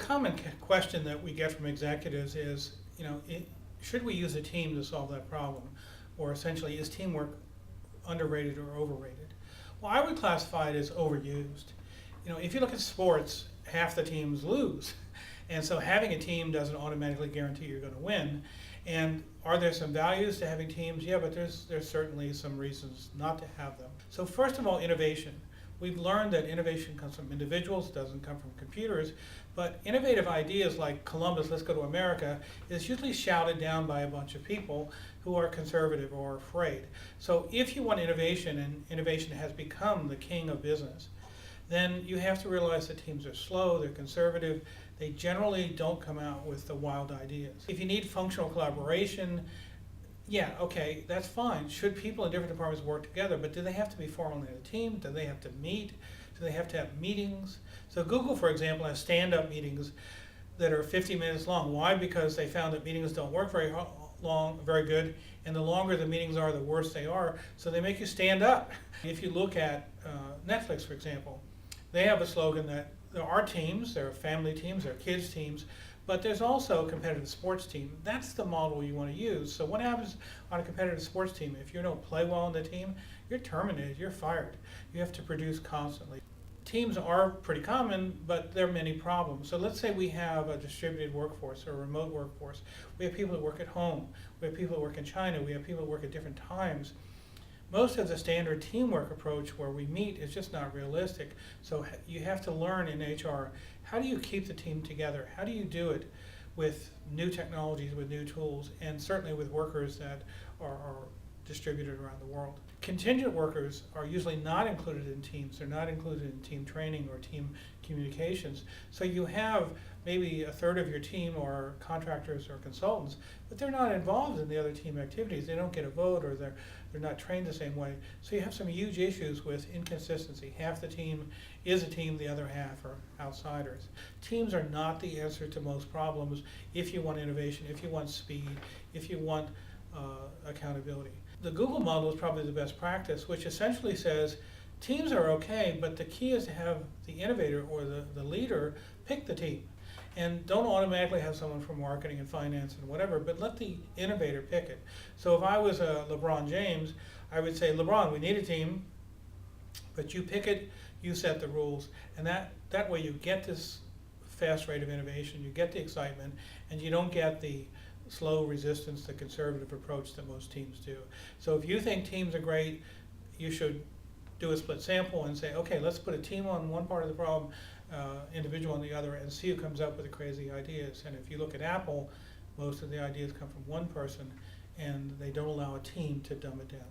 common question that we get from executives is, should we use a team to solve that problem? Or essentially, is teamwork underrated or overrated? Well, I would classify it as overused. If you look at sports, half the teams lose. And so having a team doesn't automatically guarantee you're going to win. And are there some values to having teams? Yeah, but there's certainly some reasons not to have them. So first of all, innovation. We've learned that innovation comes from individuals, doesn't come from computers, but innovative ideas like Columbus, let's go to America, is usually shouted down by a bunch of people who are conservative or afraid. So if you want innovation, and innovation has become the king of business, then you have to realize that teams are slow, they're conservative, they generally don't come out with the wild ideas. If you need functional collaboration, yeah, okay, that's fine. Should people in different departments work together, but do they have to be formally in a team? Do they have to meet? Do they have to have meetings? So Google, for example, has stand-up meetings that are 50 minutes long. Why? Because they found that meetings don't work very good, and the longer the meetings are, the worse they are, so they make you stand up. If you look at Netflix, for example, they have a slogan that there are teams, there are family teams, there are kids teams, but there's also a competitive sports team. That's the model you want to use. So what happens on a competitive sports team? If you don't play well on the team, you're terminated, you're fired. You have to produce constantly. Teams are pretty common, but there are many problems. So let's say we have a distributed workforce or a remote workforce. We have people that work at home. We have people that work in China. We have people that work at different times. Most of the standard teamwork approach where we meet is just not realistic. So you have to learn in HR, how do you keep the team together? How do you do it with new technologies, with new tools, and certainly with workers that are distributed around the world? Contingent workers are usually not included in teams. They're not included in team training or team communications. So you have maybe a third of your team or contractors or consultants, but they're not involved in the other team activities. They don't get a vote, or they're not trained the same way. So you have some huge issues with inconsistency. Half the team is a team, the other half are outsiders. Teams are not the answer to most problems if you want innovation, if you want speed, if you want accountability. The Google model is probably the best practice, which essentially says teams are okay, but the key is to have the innovator or the leader pick the team. And don't automatically have someone from marketing and finance and whatever, but let the innovator pick it. So if I was LeBron James, I would say, LeBron, we need a team, but you pick it, you set the rules. And that way you get this fast rate of innovation, you get the excitement, and you don't get the slow resistance, the conservative approach that most teams do. So if you think teams are great, you should do a split sample and say, okay, let's put a team on one part of the problem, individual on the other, and see who comes up with the crazy ideas. And if you look at Apple, most of the ideas come from one person, and they don't allow a team to dumb it down.